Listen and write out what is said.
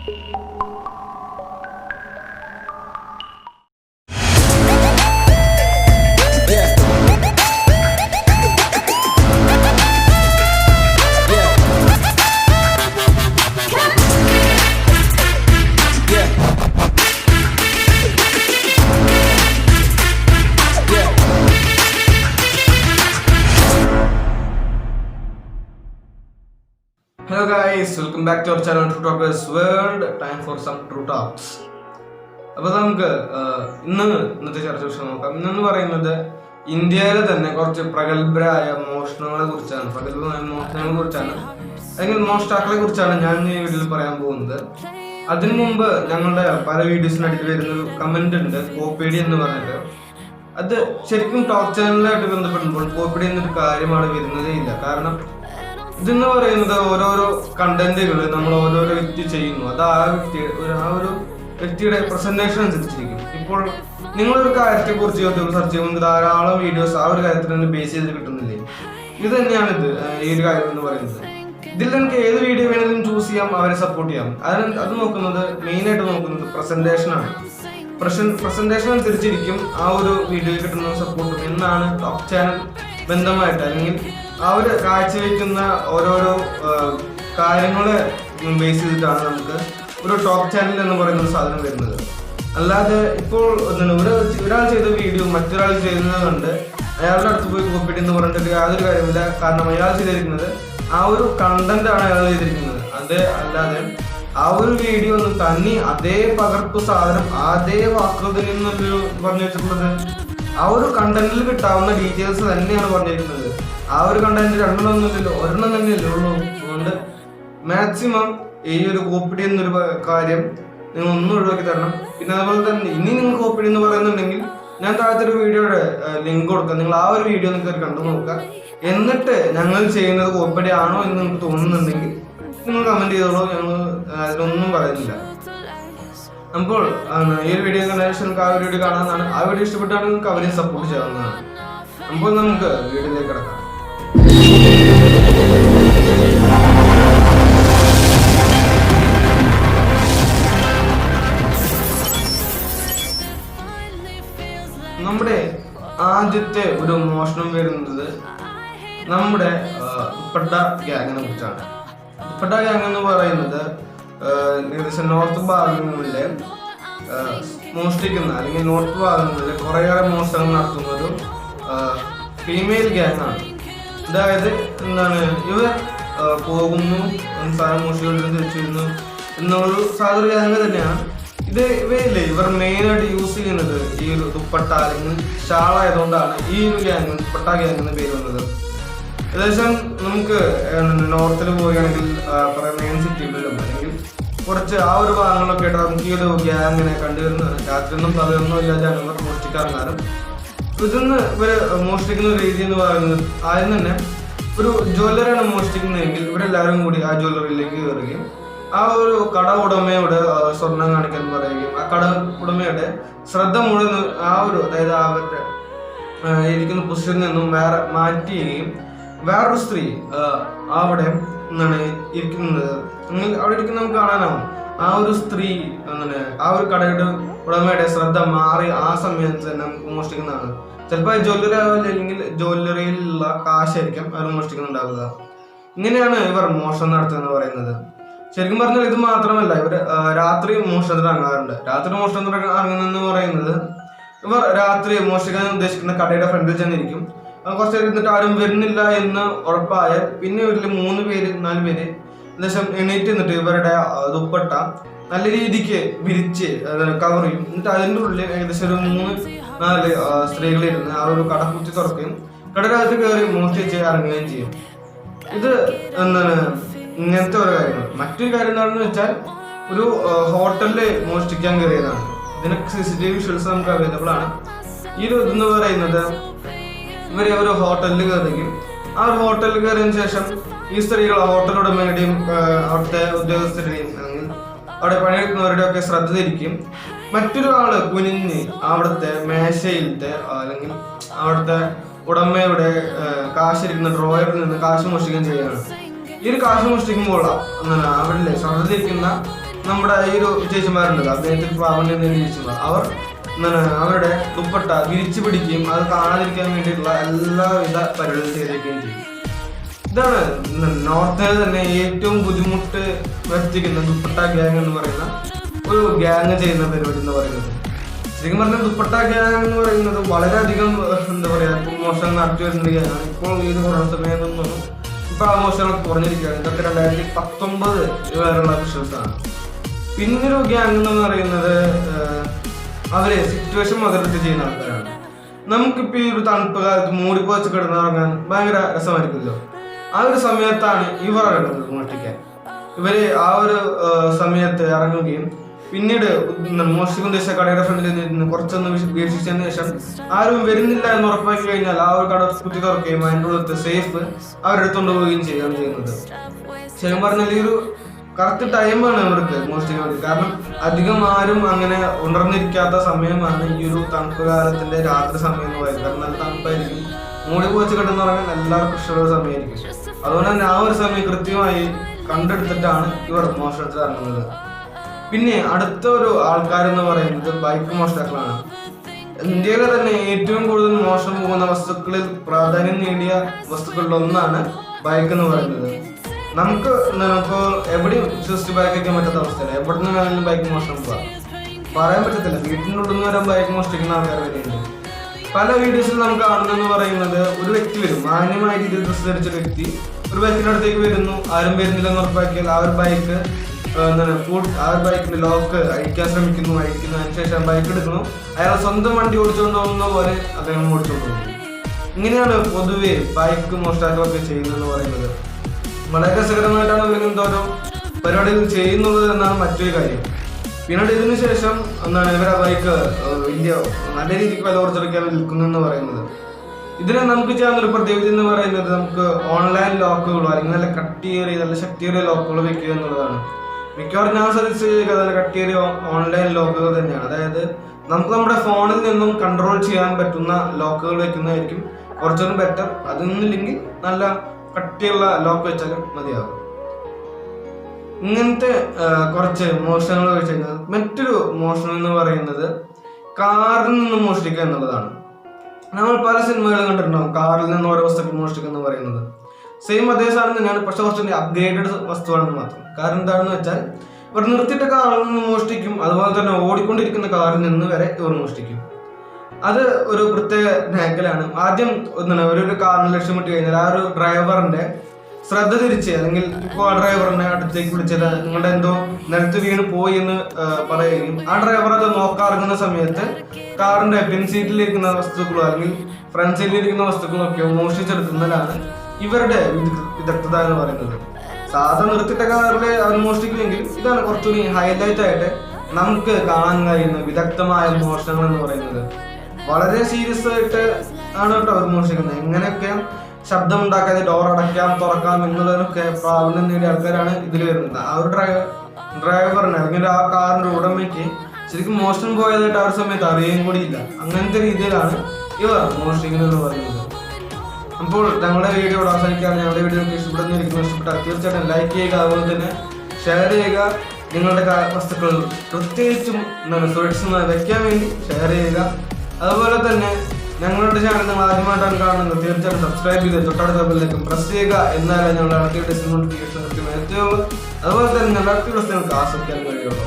Hello guys, welcome back to our channel truetalkers world. Time for some true talks. അപ്പോൾ നമുക്ക് ഇന്നത്തെ ചർച്ച വിഷയം നോക്കാം. ഇന്നെന്ന് പറയുന്നത് ഇന്ത്യയിലെ തന്നെ കുറച്ച് പ്രഗത്ഭരായ മോഷണങ്ങളെ കുറിച്ചാണ്, അല്ലെങ്കിൽ മോഷ്ടാക്കളെ കുറിച്ചാണ് ഞാൻ ഈ വീഡിയോയിൽ പറയാൻ പോകുന്നത്. അതിനു മുമ്പ് ഞങ്ങളുടെ പല വീഡിയോസിനടിയിൽ വരുന്നൊരു കമന്റ് ഉണ്ട്, കോപ്പിഡി എന്ന് പറഞ്ഞിട്ട്. അത് ശരിക്കും ടോക്ക് ചാനലായിട്ട് ബന്ധപ്പെടുമ്പോൾ കോപ്പിഡി എന്നൊരു കാര്യമാണ് വരുന്നതേ ഇല്ല. കാരണം ഇതെന്ന് പറയുന്നത് ഓരോരോ കണ്ടന്റുകൾ നമ്മൾ ഓരോരോ വ്യക്തി ചെയ്യുന്നു. അത് ആ ഒരു വ്യക്തിയുടെ പ്രസന്റേഷൻ അനുസരിച്ചിരിക്കും. ഇപ്പോൾ നിങ്ങളൊരു കാര്യത്തെ കുറിച്ച് സെർച്ച് ചെയ്യുമ്പോൾ ധാരാളം വീഡിയോസ് ആ ഒരു കാര്യത്തിൽ നിന്ന് ബേസ് ചെയ്ത് കിട്ടുന്നില്ലേ? ഇത് തന്നെയാണ് ഈ ഒരു കാര്യം എന്ന് പറയുന്നത്. ഇതിൽ നമുക്ക് ഏത് വീഡിയോ വേണമെങ്കിലും ചൂസ് ചെയ്യാം, അവരെ സപ്പോർട്ട് ചെയ്യാം. അത് നോക്കുന്നത് മെയിനായിട്ട് നോക്കുന്നത് പ്രസന്റേഷനാണ്. പ്രസന്റേഷൻ അനുസരിച്ചിരിക്കും ആ ഒരു വീഡിയോയിൽ കിട്ടുന്ന സപ്പോർട്ടും എന്നാണ് ടോപ്പ് ചാനൽ ബന്ധമായിട്ട്, അല്ലെങ്കിൽ അവർ കാഴ്ചവെക്കുന്ന ഓരോരോ കാര്യങ്ങളെ ബേസ് ചെയ്തിട്ടാണ് നമുക്ക് ഒരു ടോപ്പ് ചാനൽ എന്ന് പറയുന്ന സാധനം വരുന്നത്. അല്ലാതെ ഇപ്പോൾ ഒരാൾ ചെയ്ത വീഡിയോ മറ്റൊരാൾ ചെയ്യുന്നത് കൊണ്ട് അയാളുടെ അടുത്ത് പോയി കോപ്പിഡി എന്ന് പറഞ്ഞിട്ട് യാതൊരു കാര്യമില്ല. കാരണം അയാൾ ചെയ്തിരിക്കുന്നത് ആ ഒരു കണ്ടന്റ് ആണ് അയാൾ ചെയ്തിരിക്കുന്നത്. അല്ലാതെ ആ ഒരു വീഡിയോ ഒന്നും തന്നെ അതേ പകർപ്പ് സാധനം അതേ വാക്കുകളിൽ നിന്നൊരു പറഞ്ഞു വെച്ചിട്ടുള്ളത് ആ ഒരു കണ്ടന്റിൽ കിട്ടാവുന്ന ഡീറ്റെയിൽസ് തന്നെയാണ് പറഞ്ഞിരിക്കുന്നത്. ആ ഒരു കണ്ടന്റ് രണ്ടെണ്ണമൊന്നുമില്ലല്ലോ, ഒരെണ്ണം തന്നെയല്ലേ ഉള്ളൂ. അതുകൊണ്ട് മാക്സിമം ഈ ഒരു കോപ്പിഡി എന്നൊരു കാര്യം നിങ്ങൾ ഒന്നും ഒഴിവാക്കി തരണം. പിന്നെ അതുപോലെ തന്നെ ഇനി നിങ്ങൾ കോപ്പിഡി എന്ന് പറയുന്നുണ്ടെങ്കിൽ ഞാൻ താഴത്തെ ഒരു വീഡിയോയുടെ ലിങ്ക് കൊടുക്കാം. നിങ്ങൾ ആ ഒരു വീഡിയോ നിങ്ങൾക്ക് കണ്ടു നോക്കുക. എന്നിട്ട് ഞങ്ങൾ ചെയ്യുന്നത് കോപ്പിഡി ആണോ എന്ന് നിങ്ങൾക്ക് തോന്നുന്നുണ്ടെങ്കിൽ നിങ്ങൾ കമന്റ് ചെയ്തോളൂ. ഞങ്ങൾ അതിനൊന്നും പറയുന്നില്ല. അപ്പോൾ ഈ ഒരു വീഡിയോ കണ്ട ശേഷം നിങ്ങൾക്ക് ആ ഒരു വീഡിയോ കാണാവുന്നതാണ്. ആ വീഡിയോ ഇഷ്ടപ്പെട്ടാണെങ്കിൽ നിങ്ങൾക്ക് അവരെ സപ്പോർട്ട് ചെയ്യാവുന്നതാണ്. അപ്പോൾ നമുക്ക് വീഡിയോയിലേക്ക് കിടക്കാം. നമ്മുടെ ആദ്യത്തെ ഒരു മോഷണം വരുന്നത് നമ്മുടെ ദുപ്പട്ട ഗ്യാങ്ങിനെ കുറിച്ചാണ്. ദുപ്പട്ട ഗ്യാങ് എന്ന് പറയുന്നത് ഏകദേശം നോർത്ത് ഭാഗങ്ങളിലെ മോഷ്ടിക്കുന്ന അല്ലെങ്കിൽ നോർത്ത് ഭാഗങ്ങളിലെ കുറേയേറെ മോഷണങ്ങൾ നടത്തുന്ന ഒരു ഫീമെയിൽ ഗ്യാങ് ആണ്. അതായത് ഇവർ പോകുന്നു, സാധനം മോഷ്ടിച്ചുകൊണ്ട് തിരിച്ചിരുന്നു എന്നുള്ളൊരു സാധാരണ ഗ്യാങ് തന്നെയാണ്. ഇവയില്ലേ ഇവർ മെയിനായിട്ട് യൂസ് ചെയ്യുന്നത് ഈ ഒരു ദുപ്പട്ട അല്ലെങ്കിൽ ഷാളായതുകൊണ്ടാണ് ഈ ഒരു ഗ്യാങ് ദുപ്പട്ട ഗ്യാങ് എന്ന് പേര് വന്നത്. ഏകദേശം നമുക്ക് നോർത്തിൽ പോവുകയാണെങ്കിൽ കുറെ മെയിൻ സിറ്റികളിലും അല്ലെങ്കിൽ കുറച്ച് ആ ഒരു ഭാഗങ്ങളിലൊക്കെ ആയിട്ട് നമുക്ക് ഈ ഒരു ഗ്യാങ്ങിനെ കണ്ടുവരുന്നതാണ്. രാത്രിയൊന്നും പകലൊന്നും ഇല്ലാതെയാണ് ഇവർ മോഷ്ടിക്കാറുണ്ടാകും. ഇതിന്ന് ഇവർ മോഷ്ടിക്കുന്ന രീതി എന്ന് പറയുന്നത് ആദ്യം തന്നെ ഒരു ജ്വല്ലറിയാണ് മോഷ്ടിക്കുന്നതെങ്കിൽ ഇവരെല്ലാവരും കൂടി ആ ജ്വല്ലറിയിലേക്ക് കയറുകയും ആ ഒരു കട ഉടമയോട് സ്വർണം കാണിക്കാൻ പറയുകയും ആ കട ഉടമയുടെ ശ്രദ്ധ മുഴുവൻ ആ ഒരു അതായത് അവരുടെ ഇരിക്കുന്ന പൊസിഷനിൽ നിന്നും വേറെ മാറ്റുകയും വേറൊരു സ്ത്രീ അവിടെ ഇരിക്കുന്നത് അവിടെ ഇരിക്കുന്ന നമുക്ക് കാണാനാവും. ആ ഒരു സ്ത്രീ ആ ഒരു കടയുടെ ഉടമയുടെ ശ്രദ്ധ മാറി ആ സമയത്ത് തന്നെ നമുക്ക് മോഷ്ടിക്കുന്നതാണ്. ചിലപ്പോൾ ജ്വല്ലറി ആവില്ല, അല്ലെങ്കിൽ ജ്വല്ലറിയിലുള്ള കാശായിരിക്കും അവർ മോഷ്ടിക്കുന്നുണ്ടാവുക. ഇങ്ങനെയാണ് ഇവർ മോഷണം നടത്തുന്നത് പറയുന്നത്. ശരിക്കും പറഞ്ഞാൽ ഇത് മാത്രമല്ല, ഇവർ രാത്രി മോഷണത്തിന് ഇറങ്ങാറുണ്ട്. രാത്രി മോഷണത്തിന് ഇറങ്ങുന്നെന്ന് പറയുന്നത് ഇവർ രാത്രി മോഷ്ടിക്കാൻ ഉദ്ദേശിക്കുന്ന കടയുടെ ഫ്രണ്ടിൽ ചെന്നിരിക്കും. കുറച്ച് ഇരുന്നിട്ട് ആരും വരുന്നില്ല എന്ന് ഉറപ്പായാൽ പിന്നെ ഇവരിൽ 3 പേര് 4 പേര് ഏകദേശം എണീറ്റ് നിന്നിട്ട് ഇവരുടെ ദുപ്പട്ട നല്ല രീതിക്ക് വിരിച്ച് കവർ ചെയ്യും. എന്നിട്ട് അതിൻ്റെ ഉള്ളിൽ ഏകദേശം ഒരു 3-4 സ്ത്രീകളിരുന്ന് ആ ഒരു കട കുത്തി തുറക്കുകയും കടകത്ത് കയറി മോഷ്ടിച്ച് ഇറങ്ങുകയും ചെയ്യും. ഇത് ഇങ്ങനത്തെ ഓരോ കാര്യങ്ങൾ. മറ്റൊരു കാര്യം എന്താണെന്ന് വെച്ചാൽ ഒരു ഹോട്ടലിൽ മോഷ്ടിക്കാൻ കയറിയതാണ്. ഇതിനൊക്കെ CCTV വിഷ്വൽസ് നമുക്ക് അവൈലബിൾ ആണ്. ഈ ഒരു ഇതെന്ന് പറയുന്നത് ഇവരെ ഒരു ഹോട്ടലിൽ കയറുകയും ആ ഒരു ഹോട്ടലിൽ കയറിയതിനു ശേഷം ഈ സ്ത്രീകൾ ഹോട്ടൽ ഉടമയുടെയും അവിടുത്തെ ഉദ്യോഗസ്ഥരുടെയും അല്ലെങ്കിൽ അവിടെ പണിയെടുക്കുന്നവരുടെയും ഒക്കെ ശ്രദ്ധ തിരിക്കും. മറ്റൊരാള് കുനിഞ്ഞ് അവിടുത്തെ മേശയിലത്തെ അല്ലെങ്കിൽ അവിടുത്തെ ഉടമയുടെ കാശിരിക്കുന്ന ഡ്രോയറിൽ നിന്ന് കാശ് മോഷ്ടിക്കുകയും ചെയ്യുകയാണ്. ഈ ഒരു കാശ് മോഷ്ടിക്കുമ്പോൾ അവിടെ ശ്രദ്ധ തിരിക്കുന്ന നമ്മുടെ ഈ ഒരു ചേച്ചിമാരുണ്ടല്ലോ, അദ്ദേഹത്തിൽ പ്രാവണ്യം നേടിയ ചേച്ചിമാർ, അവർ എന്താണ് അവരുടെ ദുപ്പട്ട വിരിച്ചു പിടിക്കുകയും അത് കാണാതിരിക്കാൻ വേണ്ടിയിട്ടുള്ള എല്ലാവിധ പരിപാടികളും ചെയ്തേക്കുകയും ചെയ്യും. ഇതാണ് നോർത്തിൽ തന്നെ ഏറ്റവും ബുദ്ധിമുട്ട് വരുത്തിക്കുന്ന ദുപ്പട്ട ഗ്യാങ് എന്ന് പറയുന്ന ഒരു ഗ്യാങ് ചെയ്യുന്ന പരിപാടി എന്ന് പറയുന്നത്. ശരിക്കും പറഞ്ഞാൽ ദുപ്പട്ട ഗ്യാങ് എന്ന് പറയുന്നത് വളരെയധികം എന്താ പറയാ, ഇപ്പം മോശം നടത്തി വരുന്ന ഗ്യാങ്ങാണ്. ഇപ്പോൾ ഈ കൊറോണ സമയത്തൊന്നും ഇപ്പൊ ആ മോശങ്ങളൊക്കെ കുറഞ്ഞിരിക്കുകയാണ്. ഇതൊക്കെ 2019 വരെയുള്ള വിശ്വാസമാണ്. പിന്നൊരു ഗ്യാങ് എന്ന് പറയുന്നത് അവര് സിറ്റുവേഷൻ മുതലെടുത്ത് ചെയ്യുന്ന ആൾക്കാരാണ്. നമുക്കിപ്പോ ഈ ഒരു തണുപ്പ് കാലത്ത് മൂടിപ്പോച്ച് കിടന്നിറങ്ങാൻ ഭയങ്കര രസമായിരിക്കുമല്ലോ. ആ ഒരു സമയത്താണ് ഇവർ ഇറങ്ങുന്നത് മോഷ്ടിക്കാൻ. ഇവര് ആ ഒരു സമയത്ത് ഇറങ്ങുകയും പിന്നീട് മോഷ്ടിക്കുന്ന ഉദ്ദേശിച്ച കടയുടെ ഫ്രണ്ടിൽ നിന്ന് കുറച്ചൊന്ന് വീക്ഷിച്ചതിന് ശേഷം ആരും വരുന്നില്ല എന്ന് ഉറപ്പാക്കി കഴിഞ്ഞാൽ ആ ഒരു കട കുത്തി തുറക്കുകയും അതിൻ്റെ ഉള്ളത്തെ സേഫ് അവരെടുത്തുകൊണ്ട് പോവുകയും ചെയ്യുകയാണ് ചെയ്യുന്നത്. ശരിക്കും പറഞ്ഞാൽ ഈ ഒരു കറക്റ്റ് ടൈമാണ് അവർക്ക് മോഷ്ടിക്കാൻ വേണ്ടി. കാരണം അധികം ആരും അങ്ങനെ ഉണർന്നിരിക്കാത്ത സമയമാണ് ഈ ഒരു തണുപ്പ് കാലത്തിന്റെ രാത്രി സമയം എന്ന് പറയുന്നത്. കാരണം നല്ല തണുപ്പായിരിക്കും, മൂടി പോച്ച് കിടന്നുറങ്ങാൻ എല്ലാവർക്കും ഇഷ്ടമുള്ള സമയമായിരിക്കും. അതുകൊണ്ട് തന്നെ ആ ഒരു സമയം കൃത്യമായി കണ്ടെടുത്തിട്ടാണ് ഇവർ മോഷണത്തിൽ ഇറങ്ങുന്നത്. പിന്നെ അടുത്ത ഒരു ആൾക്കാരെന്ന് പറയുന്നത് ബൈക്ക് മോഷ്ടാക്കളാണ്. ഇന്ത്യയിലെ തന്നെ ഏറ്റവും കൂടുതൽ മോഷണം പോകുന്ന വസ്തുക്കളിൽ പ്രാധാന്യം നേടിയ വസ്തുക്കളിൽ ഒന്നാണ് ബൈക്ക് എന്ന് പറയുന്നത്. നമുക്ക് ഇപ്പോൾ എവിടെയും വിശ്വസിച്ച് ബൈക്ക് വയ്ക്കാൻ പറ്റാത്ത അവസ്ഥയാണ്. എവിടെ നിന്ന് വേണമെങ്കിലും ബൈക്ക് മോഷണം പോകാം, പറയാൻ പറ്റത്തില്ല. വീട്ടിനുള്ളിൽ നിന്ന് വരെ ബൈക്ക് മോഷ്ടിക്കുന്ന ആൾക്കാർ വരെയുണ്ട്. പല വീഡിയോസിൽ നമുക്ക് കാണുന്നതെന്ന് പറയുന്നത് ഒരു വ്യക്തി വരും, മാന്യമായ രീതിയിൽ ഡ്രസ്സ് ധരിച്ച വ്യക്തി ഒരു ബൈക്കിന്റെ അടുത്തേക്ക് വരുന്നു. ആരും വരുന്നില്ലെന്ന് ഉറപ്പാക്കിയാൽ ആ ഒരു ബൈക്ക് ആ ഒരു ബൈക്കിന്റെ ലോക്ക് അഴിക്കാൻ ശ്രമിക്കുന്നു. അതിനുശേഷം ബൈക്ക് എടുക്കുന്നു, അയാൾ സ്വന്തം വണ്ടി ഓടിച്ചുകൊണ്ട് പോകുന്ന പോലെ അദ്ദേഹം ഓടിച്ചുകൊണ്ട് പോകുന്നു. ഇങ്ങനെയാണ് പൊതുവെ ബൈക്ക് മോഷ്ടാക്കളൊക്കെ ചെയ്യുന്നതെന്ന് പറയുന്നത്. വളരെ രസകരമായിട്ടാണ് ഇവരിങ്ങനത്തെ ഓരോ പരിപാടികൾ ചെയ്യുന്നത് എന്നാണ് മറ്റൊരു കാര്യം. പിന്നീട് ഇതിനു ശേഷം എന്താണ് ഇവരെ ബൈക്ക് വലിയ നല്ല രീതിക്ക് വില കുറച്ചെടുക്കാൻ നിൽക്കുന്നതെന്ന് പറയുന്നത്. ഇതിന് നമുക്ക് ചെയ്യാവുന്നൊരു പ്രത്യേകത എന്ന് പറയുന്നത് നമുക്ക് ഓൺലൈൻ ലോക്കുകളോ അല്ലെങ്കിൽ നല്ല കട്ടിയേറിയ നല്ല ശക്തിയേറിയ ലോക്കുകൾ വെക്കുക എന്നുള്ളതാണ്. മിക്കവാറും ഞാൻ സജസ്റ്റ് ചെയ്യുക നല്ല കട്ടിയേറിയ ഓൺലൈൻ ലോക്കുകൾ തന്നെയാണ്. അതായത് നമുക്ക് നമ്മുടെ ഫോണിൽ നിന്നും കൺട്രോൾ ചെയ്യാൻ പറ്റുന്ന ലോക്കുകൾ വെക്കുന്നതായിരിക്കും കുറച്ചൊന്നും ബെറ്റർ. അതൊന്നുമില്ലെങ്കിൽ നല്ല കട്ടിയുള്ള ലോക്ക് വെച്ചാലും മതിയാകും. ഇങ്ങനത്തെ കുറച്ച് മോഷണങ്ങൾ വെച്ച് കഴിഞ്ഞാൽ മറ്റൊരു മോഷണം എന്ന് പറയുന്നത് കാറിൽ നിന്ന് മോഷ്ടിക്കുക എന്നുള്ളതാണ്. നമ്മൾ പല സിനിമകളും കണ്ടിട്ടുണ്ടാവും കാറിൽ നിന്ന് ഓരോ വസ്തുക്കൾ മോഷ്ടിക്കുക എന്ന് പറയുന്നത്. സെയിം അതേ സാധനം തന്നെയാണ്, പക്ഷെ കുറച്ചുകൂടി അപ്ഗ്രേഡഡ് വസ്തുവാണെന്ന് മാത്രം. കാരണം എന്താണെന്ന് വെച്ചാൽ ഇവർ നിർത്തിയിട്ട കാറിൽ നിന്ന് മോഷ്ടിക്കും, അതുപോലെ തന്നെ ഓടിക്കൊണ്ടിരിക്കുന്ന കാറിൽ നിന്ന് വരെ ഇവർ മോഷ്ടിക്കും. അത് ഒരു പ്രത്യേക മേഖലയാണ്. ആദ്യം ഒരു കാറിന് ലക്ഷ്യമിട്ട് കഴിഞ്ഞാൽ ആ ഒരു ഡ്രൈവറിന്റെ ശ്രദ്ധ തിരിച്ച് അല്ലെങ്കിൽ ഇപ്പോൾ ആ ഡ്രൈവറിനെ അടുത്തേക്ക് വിളിച്ചത് നിങ്ങളുടെ എന്തോ നിലത്ത് വീണ് പോയി എന്ന് പറയുകയും ആ ഡ്രൈവർ അത് നോക്കാറുന്ന സമയത്ത് കാറിന്റെ പിൻസീറ്റിലിരിക്കുന്ന വസ്തുക്കളോ അല്ലെങ്കിൽ ഫ്രണ്ട് സീറ്റിലിരിക്കുന്ന വസ്തുക്കളൊക്കെയോ മോഷ്ടിച്ചെടുക്കുന്നതിലാണ് ഇവരുടെ വിദഗ്ധത എന്ന് പറയുന്നത്. സാധാരണ നിർത്തിയിട്ട കാറിലെ അവർ മോഷ്ടിക്കുമെങ്കിൽ ഇതാണ് കുറച്ചുകൂടി ഹൈലൈറ്റ് ആയിട്ട് നമുക്ക് കാണാൻ കഴിയുന്ന വിദഗ്ധമായ മോഷണങ്ങൾ എന്ന് പറയുന്നത്. വളരെ സീരിയസ് ആയിട്ട് ആണ് കേട്ടോ അവർ മോഷ്ടിക്കുന്നത്. എങ്ങനെയൊക്കെ ശബ്ദം ഉണ്ടാക്കാതെ ഡോർ അടയ്ക്കാം തുറക്കാം എന്നുള്ളതിനൊക്കെ പ്രാവീണ്യം നേടിയ ആൾക്കാരാണ് ഇതിൽ വരുന്നത്. ആ ഒരു ഡ്രൈവറിന് അല്ലെങ്കിൽ ആ കാറിന്റെ ഉടമയ്ക്ക് ശരിക്കും മോഷണം പോയതായിട്ട് ആ ഒരു സമയത്ത് അറിയാൻ കൂടിയില്ല. അങ്ങനത്തെ രീതിയിലാണ് ഇവർ മോഷ്ടിക്കുന്നത് എന്ന് പറയുന്നത്. അപ്പോൾ ഞങ്ങളുടെ വീഡിയോ അവസാനിക്കാണ്. ഞങ്ങളുടെ വീഡിയോ ഇഷ്ടപ്പെട്ടാൽ തീർച്ചയായിട്ടും ലൈക്ക് ചെയ്യുക, അതുപോലെ തന്നെ ഷെയർ ചെയ്യുക. നിങ്ങളുടെ വസ്തുക്കൾ പ്രത്യേകിച്ചും സുരക്ഷിതമായി വെക്കാൻ വേണ്ടി ഷെയർ ചെയ്യുക. അതുപോലെ തന്നെ ഞങ്ങളുടെ ചാനൽ നിങ്ങൾ ആദ്യമായിട്ടാണ് കാണുന്നത് തീർച്ചയായിട്ടും സബ്സ്ക്രൈബ് ചെയ്ത് തൊട്ടടുത്ത ബെല്ലിലേക്കും പ്രസ് ചെയ്യുക. എന്നാലേ ഞങ്ങളുടെ അടുത്ത നോട്ടിഫിക്കേഷൻ കൃത്യമായി എത്തുകയുള്ളൂ. അതുപോലെ തന്നെ ഞങ്ങളുടെ അടുത്ത ദിവസം നിങ്ങൾക്ക് ആസ്വദിക്കാൻ കഴിയുള്ളൂ.